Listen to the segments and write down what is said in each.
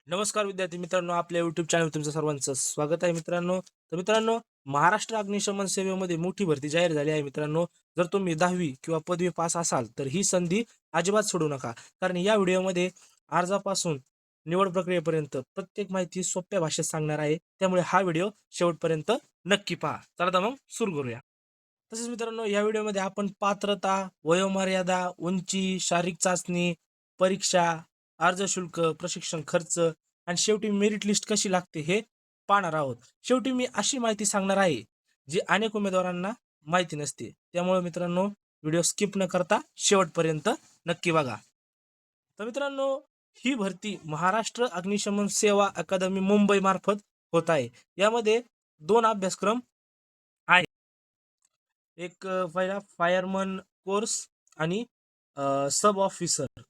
नमस्कार विद्यार्थी मित्रांनो, आपल्या YouTube चॅनल तुमचं सर्वांचं स्वागत आहे मित्रांनो. तर मित्रांनो, महाराष्ट्र अग्निशमन सेवेमध्ये मोठी भरती जाहीर झाली आहे मित्रांनो. जर तुम्ही 10वी किंवा पदवी पास असाल तर ही संधी अजिबात सोडू नका. कारण या व्हिडिओमध्ये अर्जापासून निवड प्रक्रियेपर्यंत प्रत्येक माहिती सोप्या भाषेत सांगणार आहे. त्यामुळे हा व्हिडिओ शेवटपर्यंत नक्की पहा. चला तर मग सुरू करूया. तसेच मित्रांनो, या व्हिडिओमध्ये आपण पात्रता, वयोमर्यादा, उंची, शारीरिक चाचणी, परीक्षा, अर्ज शुल्क, प्रशिक्षण खर्च आणि शेवटी मेरिट लिस्ट कशी लागते हे पाहणार आहोत. शेवटी मी अशी माहिती सांगणार आहे जी अनेक उमेदवारांना माहिती नसते. त्यामुळे मित्रांनो, व्हिडिओ स्किप न करता शेवटपर्यंत नक्की बघा. तर मित्रांनो, ही भरती महाराष्ट्र अग्निशमन सेवा अकादमी मुंबई मार्फत होत आहे. यामध्ये 2 अभ्यासक्रम आहेत. एक पहिला फायरमन कोर्स आणि सब ऑफिसर.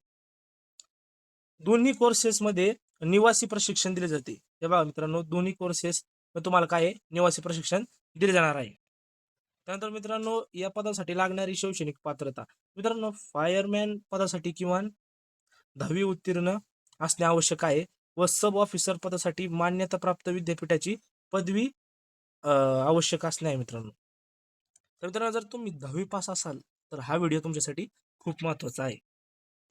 दोन्ही कोर्सेसमध्ये निवासी प्रशिक्षण दिले जाते. हे बघा मित्रांनो, दोन्ही कोर्सेस तुम्हाला काय आहे, निवासी प्रशिक्षण दिले जाणार आहे. त्यानंतर मित्रांनो, या पदासाठी लागणारी शैक्षणिक पात्रता. मित्रांनो, फायरमॅन पदासाठी किमान 10वी उत्तीर्ण असणे आवश्यक आहे व सब ऑफिसर पदासाठी मान्यताप्राप्त विद्यापीठाची पदवी आवश्यक असणे आहे मित्रांनो. तर मित्रांनो, जर तुम्ही 10वी पास असाल तर हा व्हिडिओ तुमच्यासाठी खूप महत्त्वाचा आहे.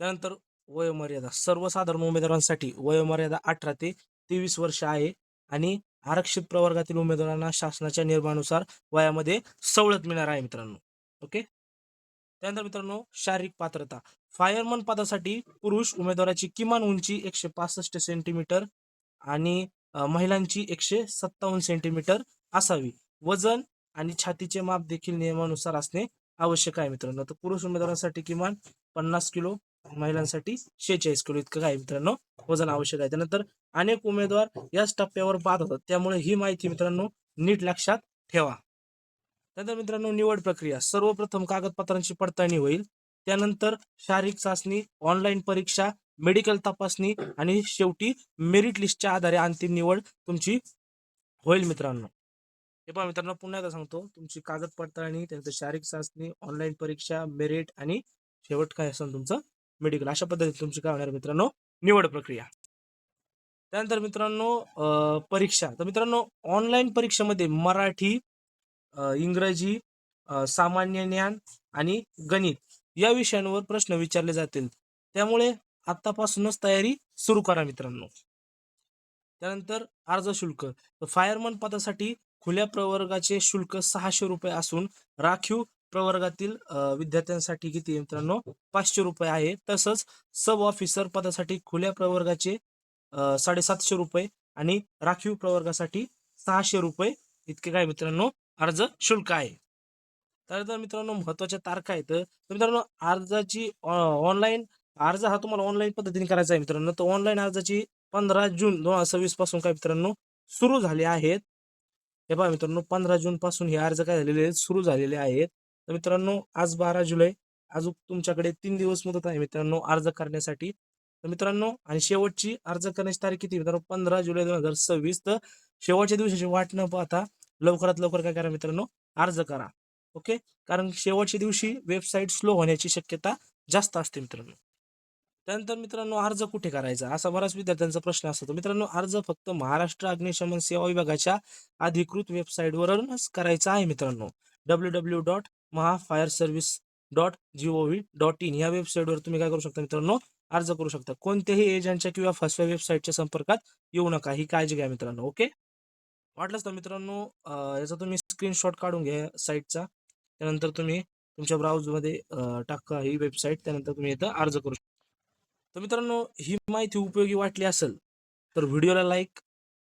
त्यानंतर वयोमर्यादा. सर्वसाधारण उमेदवारांसाठी वयोमर्यादा 18 ते 23 वर्ष आहे आणि आरक्षित प्रवर्गातील उमेदवारांना शासनाच्या नियमानुसार वयामध्ये सवलत मिळणार आहे मित्रांनो. ओके. त्यानंतर मित्रांनो, शारीरिक पात्रता. फायरमन पदासाठी पुरुष उमेदवाराची किमान उंची 165 सेंटीमीटर आणि महिलांची 157 सेंटीमीटर असावी. वजन आणि छातीचे माप देखील नियमानुसार असणे आवश्यक आहे मित्रांनो. तर पुरुष उमेदवारांसाठी किमान 50 किलो, महिलांसाठी 46 किलो इतकं काय मित्रांनो वजन आवश्यक आहे. त्यानंतर अनेक उमेदवार याच टप्प्यावर बाद होतात. त्यामुळे ही माहिती मित्रांनो नीट लक्षात ठेवा. त्यानंतर मित्रांनो, निवड प्रक्रिया. सर्वप्रथम कागदपत्रांची पडताळणी होईल. त्यानंतर शारीरिक चाचणी, ऑनलाईन परीक्षा, मेडिकल तपासणी आणि शेवटी मेरिट लिस्टच्या आधारे अंतिम निवड तुमची होईल मित्रांनो. हे पहा मित्रांनो, पुन्हा एकदा सांगतो, तुमची कागद पडताळणी, त्यानंतर शारीरिक चाचणी, ऑनलाईन परीक्षा, मेरिट आणि शेवट काय असेल तुमचं मेडिकल. अशा पद्धतीने तुमची काय होणार मित्रांनो निवड प्रक्रिया. त्यानंतर मित्रांनो, परीक्षा. तर मित्रांनो, ऑनलाईन परीक्षेमध्ये मराठी, इंग्रजी, सामान्य ज्ञान आणि गणित या विषयांवर प्रश्न विचारले जातील. त्यामुळे आतापासूनच तयारी सुरू करा मित्रांनो. त्यानंतर अर्ज शुल्क. फायरमन पदासाठी खुल्या प्रवर्गाचे शुल्क 600 रुपये असून राखीव प्रवर्गातील विद्यार्थ्यांसाठी किती मित्रांनो 500 रुपये आहे. तसंच सब ऑफिसर पदासाठी खुल्या प्रवर्गाचे 750 रुपये आणि राखीव प्रवर्गासाठी 600 रुपये इतके काय मित्रांनो अर्ज शुल्क आहे. त्यानंतर मित्रांनो, महत्वाच्या तारखा आहेत. तर मित्रांनो, अर्जाची ऑनलाईन अर्ज हा तुम्हाला ऑनलाईन पद्धतीने करायचा आहे मित्रांनो. तर ऑनलाईन अर्जाची 15 जून 2026 पासून काय मित्रांनो सुरू झाले आहेत. हे पहा मित्रांनो, 15 जून पासून हे अर्ज काय झालेले आहेत, सुरू झालेले आहेत. तर मित्रांनो, आज 12 जुलै, अजून तुमच्याकडे 3 दिवस मुदत आहे मित्रांनो अर्ज करण्यासाठी. तर मित्रांनो, आणि शेवटची अर्ज करण्याची तारीख किती मित्रांनो 15 जुलै 2026. तर शेवटच्या दिवसाची वाट न पाहता लवकरात लवकर काय करा मित्रांनो अर्ज करा. ओके. कारण शेवटच्या दिवशी वेबसाईट स्लो होण्याची शक्यता जास्त असते मित्रांनो. त्यानंतर मित्रांनो, अर्ज कुठे करायचा असा बराच विद्यार्थ्यांचा प्रश्न असतो. मित्रांनो, अर्ज फक्त महाराष्ट्र अग्निशमन सेवा विभागाच्या अधिकृत वेबसाईटवरूनच करायचा आहे मित्रांनो. www.mahafireservice.gov.in या वेबसाईटवर तुम्ही काय करू शकता मित्रांनो अर्ज करू शकता. कोणत्याही एजंटच्या किंवा फसव्या वेबसाईटच्या संपर्कात येऊ नका, ही काळजी घ्या मित्रांनो. ओके. वाटलंच तर मित्रांनो, याचा तुम्ही स्क्रीनशॉट काढून घ्या साईटचा. त्यानंतर तुम्ही तुमच्या ब्राउझमध्ये टाका ही वेबसाईट. त्यानंतर तुम्ही इथं अर्ज करू शकता. तर मित्रांनो, ही माहिती उपयोगी वाटली असेल तर व्हिडिओला लाईक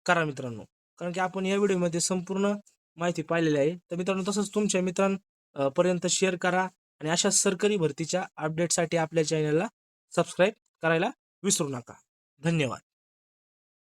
करा मित्रांनो. कारण की आपण या व्हिडिओमध्ये संपूर्ण माहिती पाहिलेली आहे. तर मित्रांनो, तसंच तुमच्या मित्रांपर्यंत शेअर करा आणि अशा सरकारी भरतीच्या अपडेटसाठी आपल्या चॅनलला सबस्क्राईब करायला विसरू नका. धन्यवाद.